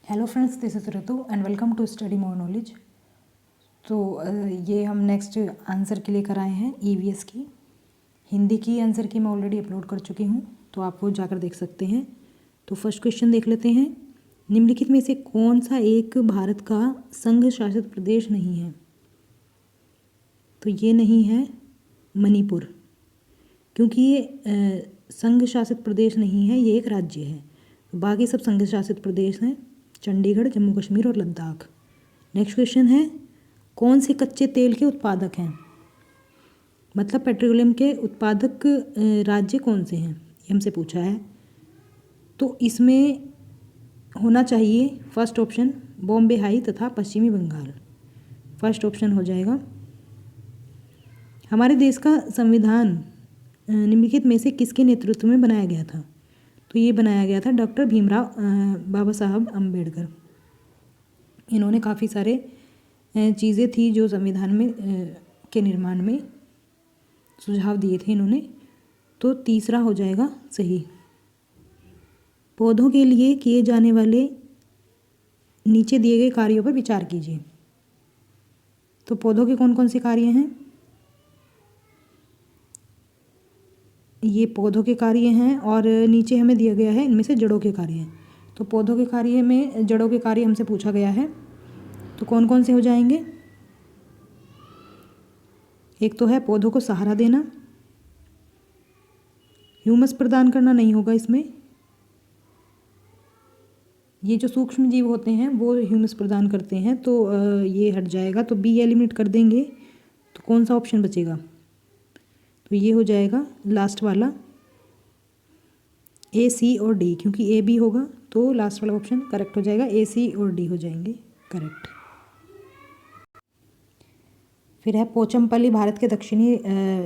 Hello friends, this is Ritu and welcome to study more knowledge. तो ये हम next answer के लिए कराए हैं ईवीएस की। हिंदी की आंसर की मैं ऑलरेडी अपलोड कर चुकी हूँ, तो आप वो जाकर देख सकते हैं। तो फर्स्ट क्वेश्चन देख लेते हैं। निम्नलिखित में से कौन सा एक भारत का संघ शासित प्रदेश नहीं है? तो ये नहीं है मणिपुर, क्योंकि ये संघ शासित प्रदेश नहीं है, ये एक राज्य है। बाकी सब संघ शासित प्रदेश हैं, चंडीगढ़, जम्मू कश्मीर और लद्दाख। नेक्स्ट क्वेश्चन है, कौन से कच्चे तेल के उत्पादक हैं? मतलब पेट्रोलियम के उत्पादक राज्य कौन से हैं, ये हमसे पूछा है। तो इसमें होना चाहिए फर्स्ट ऑप्शन बॉम्बे हाई तथा पश्चिमी बंगाल। फर्स्ट ऑप्शन हो जाएगा। हमारे देश का संविधान निम्नलिखित में से किसके नेतृत्व में बनाया गया था? तो ये बनाया गया था डॉक्टर भीमराव बाबा साहब अम्बेडकर। इन्होंने काफ़ी सारे चीज़ें थी जो संविधान में के निर्माण में सुझाव दिए थे इन्होंने। तो तीसरा हो जाएगा सही। पौधों के लिए किए जाने वाले नीचे दिए गए कार्यों पर विचार कीजिए। तो पौधों के कौन कौन से कार्य हैं? ये पौधों के कार्य हैं और नीचे हमें दिया गया है इनमें से जड़ों के कार्य हैं। तो पौधों के कार्य में जड़ों के कार्य हमसे पूछा गया है, तो कौन कौन से हो जाएंगे? एक तो है पौधों को सहारा देना, ह्यूमस प्रदान करना नहीं होगा इसमें। ये जो सूक्ष्म जीव होते हैं वो ह्यूमस प्रदान करते हैं, तो ये हट जाएगा, तो बी एलिमिनेट कर देंगे। तो कौन सा ऑप्शन बचेगा? तो ये हो जाएगा लास्ट वाला ए, सी और डी, क्योंकि ए बी होगा तो लास्ट वाला ऑप्शन करेक्ट हो जाएगा। ए, सी और डी हो जाएंगे करेक्ट। फिर है पोचमपल्ली भारत के दक्षिणी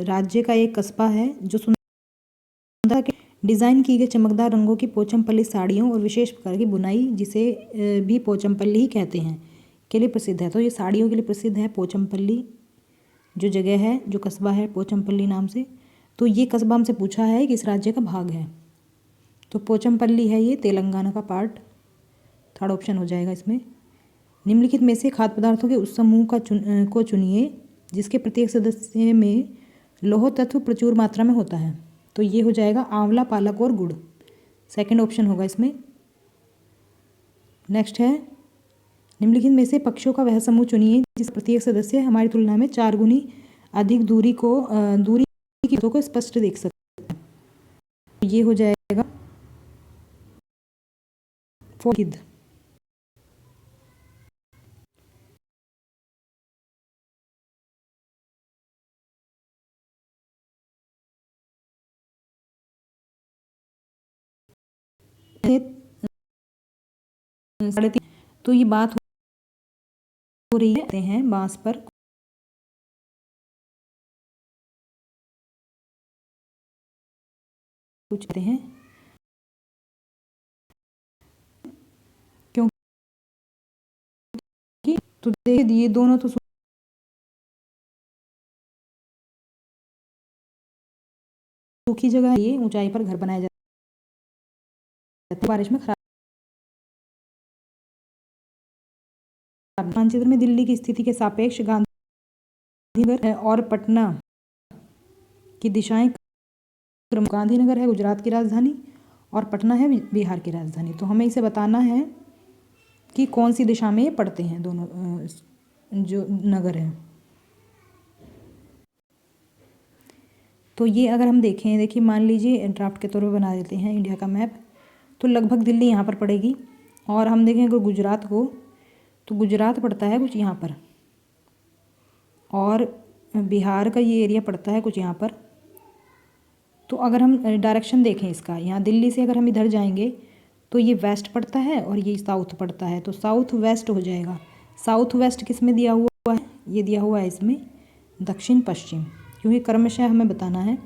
राज्य का एक कस्बा है जो सुंदर के डिज़ाइन की गई चमकदार रंगों की पोचमपल्ली साड़ियों और विशेष प्रकार की बुनाई, जिसे भी पोचमपल्ली ही कहते हैं, के लिए प्रसिद्ध है। तो ये साड़ियों के लिए प्रसिद्ध है पोचमपल्ली जो जगह है, जो कस्बा है पोचमपल्ली नाम से। तो ये कस्बा हमसे पूछा है कि इस राज्य का भाग है, तो पोचमपल्ली है ये तेलंगाना का पार्ट। थर्ड ऑप्शन हो जाएगा इसमें। निम्नलिखित में से खाद्य पदार्थों के उस समूह को चुनिए जिसके प्रत्येक सदस्य में लौह तत्व प्रचुर मात्रा में होता है। तो ये हो जाएगा आंवला, पालक और गुड़। सेकंड ऑप्शन होगा इसमें। नेक्स्ट है, निम्नलिखित में से पक्षियों का वह समूह चुनिए जिस प्रत्येक सदस्य हमारी तुलना में 4 गुनी अधिक दूरी की को स्पष्ट देख सकते हैं। तो ये हो जाएगा गिद्ध। तो ये बात हो रही है बांस पर कुछ हैं, क्योंकि तो देखिए ये दोनों तो सूखी जगह है, ये ऊंचाई पर घर बनाए जाते हैं, बारिश में खराब। मानचित्र में दिल्ली की स्थिति के सापेक्ष गांधीनगर और पटना की दिशाएं, गांधीनगर है गुजरात की राजधानी और पटना है बिहार की राजधानी। तो हमें इसे बताना है कि कौन सी दिशा में ये पड़ते हैं दोनों जो नगर हैं। तो ये अगर हम देखें, देखिए मान लीजिए ड्राफ्ट के तौर पर बना देते हैं इंडिया का मैप। तो लगभग दिल्ली यहाँ पर पड़ेगी, और हम देखें अगर गुजरात को, तो गुजरात पड़ता है कुछ यहाँ पर, और बिहार का ये एरिया पड़ता है कुछ यहाँ पर। तो अगर हम डायरेक्शन देखें इसका, यहाँ दिल्ली से अगर हम इधर जाएंगे तो ये वेस्ट पड़ता है और ये साउथ पड़ता है, तो साउथ वेस्ट हो जाएगा। साउथ वेस्ट किस में दिया हुआ है? ये दिया हुआ है इसमें दक्षिण पश्चिम, क्योंकि क्रमशः हमें बताना है।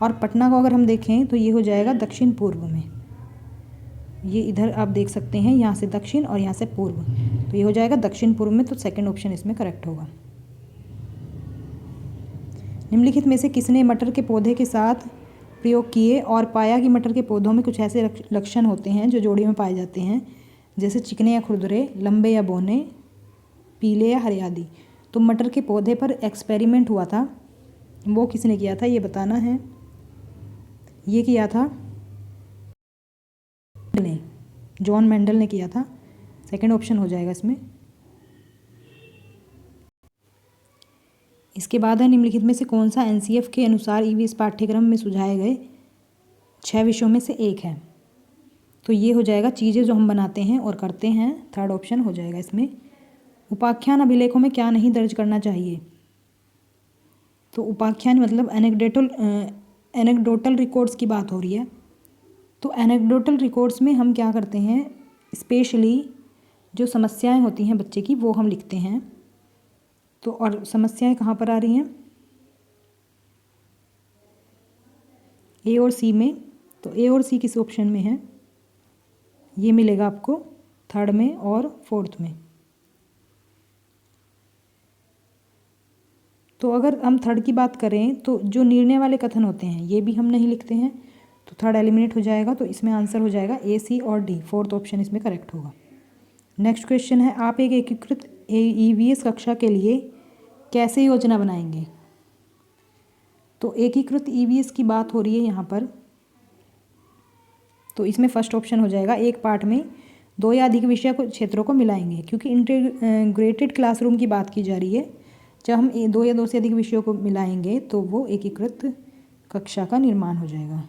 और पटना को अगर हम देखें तो ये हो जाएगा दक्षिण पूर्व में। ये इधर आप देख सकते हैं, यहाँ से दक्षिण और यहाँ से पूर्व, तो ये हो जाएगा दक्षिण पूर्व में। तो सेकंड ऑप्शन इसमें करेक्ट होगा। निम्नलिखित में से किसने मटर के पौधे के साथ प्रयोग किए और पाया कि मटर के पौधों में कुछ ऐसे लक्षण होते हैं जो जोड़ी में पाए जाते हैं, जैसे चिकने या खुरदुरे, लंबे या बौने, पीले या हरे आदि। तो मटर के पौधे पर एक्सपेरिमेंट हुआ था, वो किसने किया था ये बताना है। ये किया था ने जॉन मेंडल ने किया था। सेकंड ऑप्शन हो जाएगा इसमें। इसके बाद है निम्नलिखित में से कौन सा एनसीएफ के अनुसार ईवीएस पाठ्यक्रम में सुझाए गए 6 विषयों में से एक है। तो ये हो जाएगा चीज़ें जो हम बनाते हैं और करते हैं, थर्ड ऑप्शन हो जाएगा इसमें। उपाख्यान अभिलेखों में क्या नहीं दर्ज करना चाहिए। तो उपाख्यान मतलब एनेक्डोटल रिकॉर्ड्स की बात हो रही है। तो एनेक्डोटल रिकॉर्ड्स में हम क्या करते हैं, स्पेशली जो समस्याएं होती हैं बच्चे की वो हम लिखते हैं। तो और समस्याएं कहाँ पर आ रही हैं, ए और सी में। तो ए और सी किस ऑप्शन में है, ये मिलेगा आपको थर्ड में और फोर्थ में। तो अगर हम थर्ड की बात करें तो जो निर्णय वाले कथन होते हैं ये भी हम नहीं लिखते हैं, तो थर्ड एलिमिनेट हो जाएगा। तो इसमें आंसर हो जाएगा ए, सी और डी, फोर्थ ऑप्शन इसमें करेक्ट होगा। नेक्स्ट क्वेश्चन है, आप एक एकीकृत ईवीएस कक्षा के लिए कैसे योजना बनाएंगे। तो एकीकृत ईवीएस की बात हो रही है यहाँ पर। तो इसमें फर्स्ट ऑप्शन हो जाएगा, एक पाठ में 2 या अधिक विषय को क्षेत्रों को मिलाएंगे, क्योंकि इंटीग्रेटेड क्लासरूम की बात की जा रही है। जब हम 2 या 2 से अधिक विषयों को मिलाएंगे तो वो एकीकृत कक्षा का निर्माण हो जाएगा।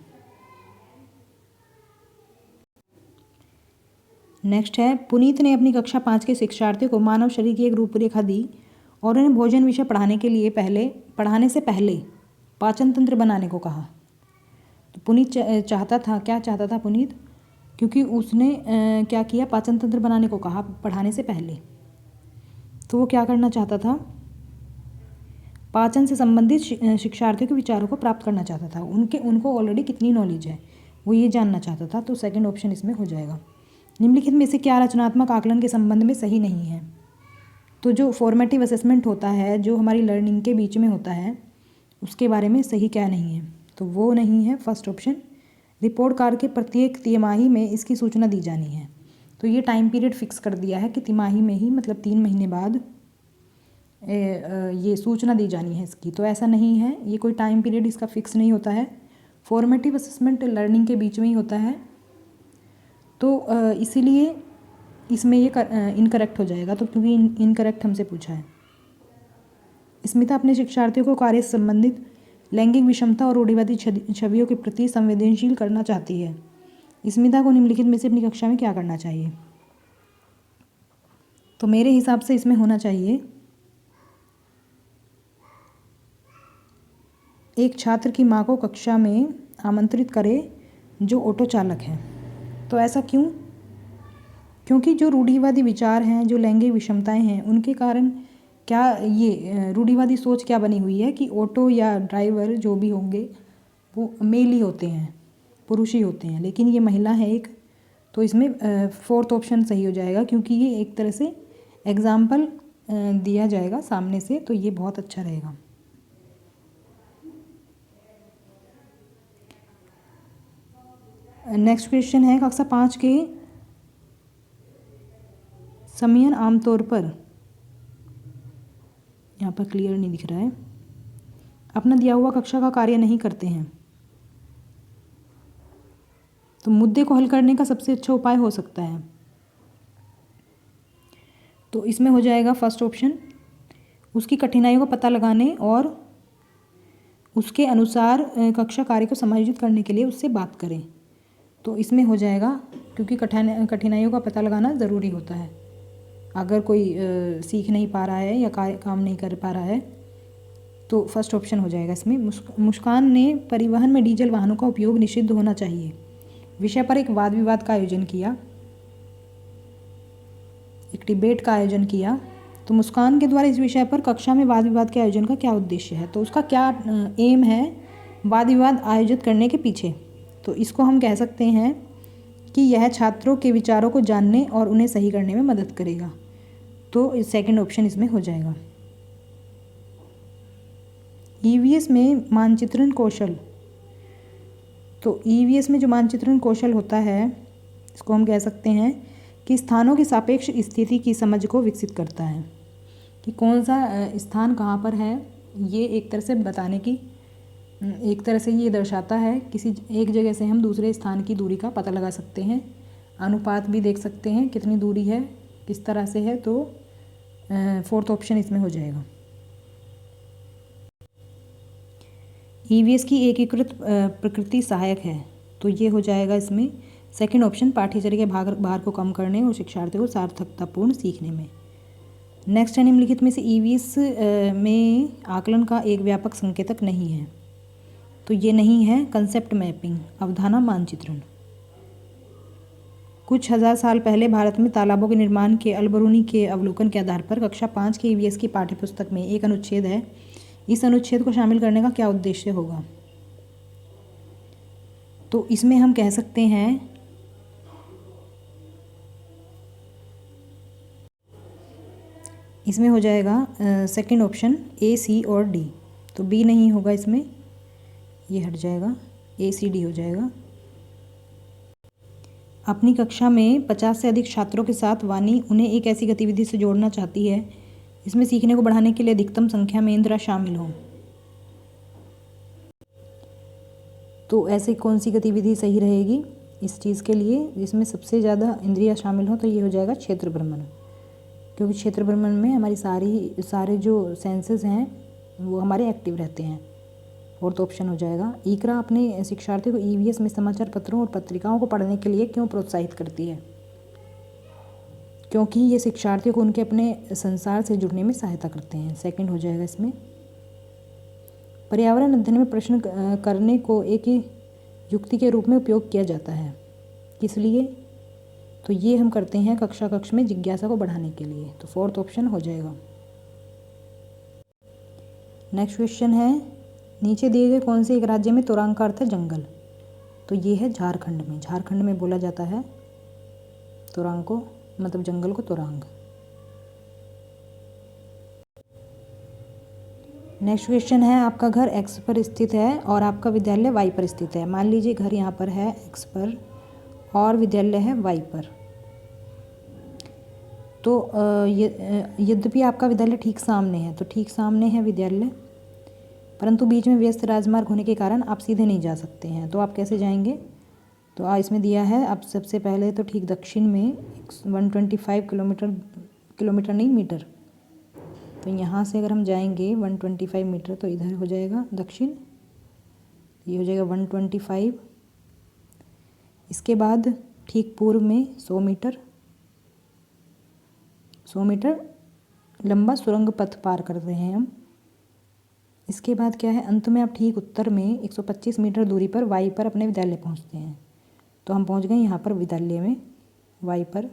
नेक्स्ट है, पुनीत ने अपनी कक्षा 5 के शिक्षार्थियों को मानव शरीर की एक रूपरेखा दी और उन्हें भोजन विषय पढ़ाने से पहले पाचन तंत्र बनाने को कहा। तो पुनीत चाहता था पुनीत, क्योंकि उसने क्या किया, पाचन तंत्र बनाने को कहा पढ़ाने से पहले। तो वो क्या करना चाहता था, पाचन से संबंधित शिक्षार्थियों के विचारों को प्राप्त करना चाहता था। उनको ऑलरेडी कितनी नॉलेज है वो ये जानना चाहता था। तो सेकंड ऑप्शन इसमें हो जाएगा। निम्नलिखित में से क्या रचनात्मक आकलन के संबंध में सही नहीं है। तो जो फॉर्मेटिव असेसमेंट होता है, जो हमारी लर्निंग के बीच में होता है, उसके बारे में सही क्या नहीं है। तो वो नहीं है फर्स्ट ऑप्शन। रिपोर्ट कार्ड के प्रत्येक तिमाही में इसकी सूचना दी जानी है। तो ये टाइम पीरियड फिक्स कर दिया है कि तिमाही में ही, मतलब 3 महीने बाद ये सूचना दी जानी है इसकी। तो ऐसा नहीं है, ये कोई टाइम पीरियड इसका फिक्स नहीं होता है। फॉर्मेटिव असेसमेंट लर्निंग के बीच में ही होता है। तो इसीलिए इसमें ये इनकरेक्ट हो जाएगा। तो क्योंकि इनकरेक्ट हमसे पूछा है। स्मिता अपने शिक्षार्थियों को कार्य से संबंधित लैंगिक विषमता और रूढ़िवादी छवियों के प्रति संवेदनशील करना चाहती है। स्मिता को निम्नलिखित में से अपनी कक्षा में क्या करना चाहिए। तो मेरे हिसाब से इसमें होना चाहिए, एक छात्र की माँ को कक्षा में आमंत्रित करे जो ऑटो चालक है। तो ऐसा क्यों, क्योंकि जो रूढ़िवादी विचार हैं, जो लैंगिक विषमताएं हैं, उनके कारण क्या ये रूढ़िवादी सोच क्या बनी हुई है कि ऑटो या ड्राइवर जो भी होंगे वो मेल ही होते हैं, पुरुष ही होते हैं, लेकिन ये महिला है एक। तो इसमें फोर्थ ऑप्शन सही हो जाएगा, क्योंकि ये एक तरह से एग्जाम्पल दिया जाएगा सामने से, तो ये बहुत अच्छा रहेगा। नेक्स्ट क्वेश्चन है, कक्षा 5 के समयन आमतौर पर, यहाँ पर क्लियर नहीं दिख रहा है, अपना दिया हुआ कक्षा का कार्य नहीं करते हैं। तो मुद्दे को हल करने का सबसे अच्छा उपाय हो सकता है। तो इसमें हो जाएगा फर्स्ट ऑप्शन, उसकी कठिनाइयों का पता लगाने और उसके अनुसार कक्षा कार्य को समायोजित करने के लिए उससे बात करें। तो इसमें हो जाएगा, क्योंकि कठिनाइयों का पता लगाना ज़रूरी होता है। अगर कोई सीख नहीं पा रहा है या काम नहीं कर पा रहा है, तो फर्स्ट ऑप्शन हो जाएगा इसमें। मुस्कान ने परिवहन में डीजल वाहनों का उपयोग निषिद्ध होना चाहिए विषय पर एक वाद विवाद का आयोजन किया, एक डिबेट का आयोजन किया। तो मुस्कान के द्वारा इस विषय पर कक्षा में वाद विवाद के आयोजन का क्या उद्देश्य है। तो उसका क्या एम है वाद विवाद आयोजित करने के पीछे। तो इसको हम कह सकते हैं कि यह छात्रों के विचारों को जानने और उन्हें सही करने में मदद करेगा। तो सेकंड ऑप्शन इसमें हो जाएगा। ईवीएस में मानचित्रण कौशल, तो ईवीएस में जो मानचित्रण कौशल होता है, इसको हम कह सकते हैं कि स्थानों की सापेक्ष स्थिति की समझ को विकसित करता है, कि कौन सा स्थान कहाँ पर है, ये एक तरह से बताने की, एक तरह से ये दर्शाता है। किसी एक जगह से हम दूसरे स्थान की दूरी का पता लगा सकते हैं, अनुपात भी देख सकते हैं कितनी दूरी है, किस तरह से है। तो फोर्थ ऑप्शन इसमें हो जाएगा। ईवीएस की एकीकृत प्रकृति सहायक है, तो ये हो जाएगा इसमें सेकंड ऑप्शन, पाठ्यचर्या के भार को कम करने और शिक्षार्थियों को सार्थकतापूर्ण सीखने में। नेक्स्ट है, निम्नलिखित में से ईवीएस में आकलन का एक व्यापक संकेतक नहीं है, तो ये नहीं है कंसेप्ट मैपिंग, अवधारणा मानचित्रण। कुछ हजार साल पहले भारत में तालाबों के निर्माण के अलबरूनी के अवलोकन के आधार पर कक्षा 5 के ईवीएस की पाठ्यपुस्तक में एक अनुच्छेद है। इस अनुच्छेद को शामिल करने का क्या उद्देश्य होगा? तो इसमें हम कह सकते हैं इसमें हो जाएगा सेकंड ऑप्शन ए, सी और डी। तो बी नहीं होगा इसमें, ये हट जाएगा, ए, सी, डी हो जाएगा। अपनी कक्षा में 50 से अधिक छात्रों के साथ वानी उन्हें एक ऐसी गतिविधि से जोड़ना चाहती है जिसमें सीखने को बढ़ाने के लिए अधिकतम संख्या में इंद्रियां शामिल हों। तो ऐसी कौन सी गतिविधि सही रहेगी इस चीज़ के लिए जिसमें सबसे ज़्यादा इंद्रियां शामिल हों? तो ये हो जाएगा क्षेत्र भ्रमण, क्योंकि क्षेत्र भ्रमण में हमारी सारे जो सेंसेस हैं वो हमारे एक्टिव रहते हैं। फोर्थ ऑप्शन हो जाएगा। इकरा अपने शिक्षार्थियों को ईवीएस में समाचार पत्रों और पत्रिकाओं को पढ़ने के लिए क्यों प्रोत्साहित करती है? क्योंकि ये शिक्षार्थियों को उनके अपने संसार से जुड़ने में सहायता करते हैं। सेकंड हो जाएगा इसमें। पर्यावरण अध्ययन में प्रश्न करने को एक युक्ति के रूप में उपयोग किया जाता है, किस लिए? तो ये हम करते हैं कक्ष में जिज्ञासा को बढ़ाने के लिए। तो फोर्थ ऑप्शन हो जाएगा। नेक्स्ट क्वेश्चन है, नीचे दिए गए कौन से एक राज्य में तोरांग का अर्थ है जंगल? तो ये है झारखंड में। झारखंड में बोला जाता है तोरांग को, मतलब जंगल को तोरांग। नेक्स्ट क्वेश्चन है, आपका घर एक्स पर स्थित है और आपका विद्यालय वाई पर स्थित है। मान लीजिए घर यहाँ पर है एक्स पर और विद्यालय है वाई पर। तो यद्यपि आपका विद्यालय ठीक सामने है, तो ठीक सामने है विद्यालय, परंतु बीच में व्यस्त राजमार्ग होने के कारण आप सीधे नहीं जा सकते हैं। तो आप कैसे जाएंगे? तो इसमें दिया है, आप सबसे पहले तो ठीक दक्षिण में 125 किलोमीटर नहीं मीटर, तो यहाँ से अगर हम जाएंगे 125 मीटर तो इधर हो जाएगा दक्षिण, ये हो जाएगा 125। इसके बाद ठीक पूर्व में 100 मीटर लंबा सुरंग पथ पार कर रहे हैं हम। इसके बाद क्या है, अंत में आप ठीक उत्तर में 125 मीटर दूरी पर वाई पर अपने विद्यालय पहुंचते हैं। तो हम पहुंच गए यहाँ पर विद्यालय में वाई पर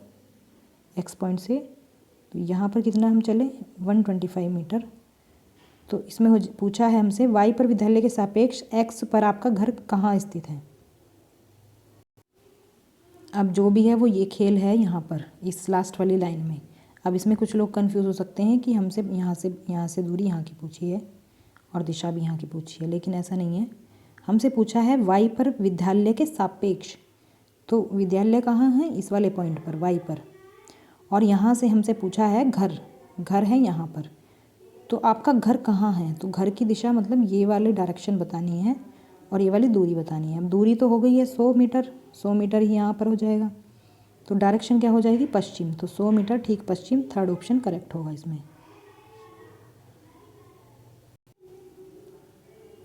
एक्स पॉइंट से। तो यहाँ पर कितना हम चले 125 मीटर। तो इसमें पूछा है हमसे वाई पर विद्यालय के सापेक्ष एक्स पर आपका घर कहाँ स्थित है। अब जो भी है वो ये खेल है यहाँ पर इस लास्ट वाली लाइन में। अब इसमें कुछ लोग कंफ्यूज हो सकते हैं कि हमसे यहाँ से दूरी यहाँ की पूछी है और दिशा भी यहाँ की पूछी है, लेकिन ऐसा नहीं है। हमसे पूछा है वाई पर विद्यालय के सापेक्ष, तो विद्यालय कहाँ है? इस वाले पॉइंट पर वाई पर, और यहाँ से हमसे पूछा है घर है यहाँ पर। तो आपका घर कहाँ है? तो घर की दिशा मतलब ये वाली डायरेक्शन बतानी है और ये वाली दूरी बतानी है। अब दूरी तो हो गई है 100 मीटर ही यहाँ पर हो जाएगा। तो डायरेक्शन क्या हो जाएगी? पश्चिम। तो 100 मीटर ठीक पश्चिम, थर्ड ऑप्शन करेक्ट होगा इसमें।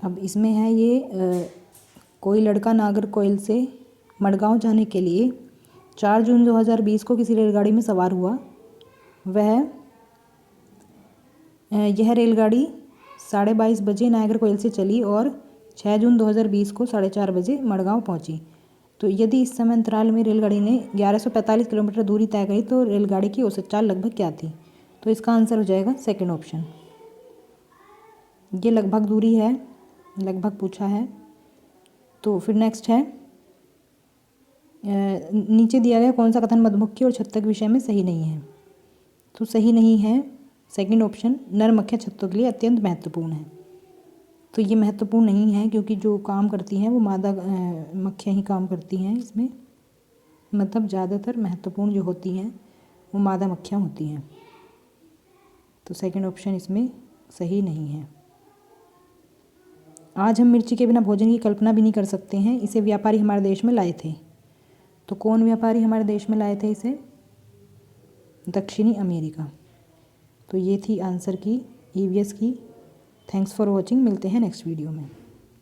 अब इसमें है ये कोई लड़का नागरकोइल से मडगांव जाने के लिए 4 जून 2020 को किसी रेलगाड़ी में सवार हुआ। यह रेलगाड़ी 22:30 बजे नागरकोइल से चली और 6 जून 2020 को 4:30 बजे मडगांव पहुंची। तो यदि इस समय अंतराल में रेलगाड़ी ने 1145 किलोमीटर दूरी तय करी तो रेलगाड़ी की औसत चाल लगभग क्या थी? तो इसका आंसर हो जाएगा सेकंड ऑप्शन। ये लगभग दूरी है, लगभग पूछा है। तो फिर नेक्स्ट है, नीचे दिया गया कौन सा कथन मधुमक्खी और छत्ते के विषय में सही नहीं है? तो सही नहीं है सेकंड ऑप्शन, नर मक्खियाँ छत्तों के लिए अत्यंत महत्वपूर्ण है। तो ये महत्वपूर्ण नहीं है क्योंकि जो काम करती हैं वो मादा मक्खियाँ ही काम करती हैं इसमें। मतलब ज़्यादातर महत्वपूर्ण जो होती हैं वो मादा मक्खियाँ होती हैं। तो सेकंड ऑप्शन इसमें सही नहीं है। आज हम मिर्ची के बिना भोजन की कल्पना भी नहीं कर सकते हैं। इसे व्यापारी हमारे देश में लाए थे। तो कौन व्यापारी हमारे देश में लाए थे इसे? दक्षिणी अमेरिका। तो ये थी आंसर की ईवीएस की। Thanks for watching. मिलते हैं नेक्स्ट वीडियो में।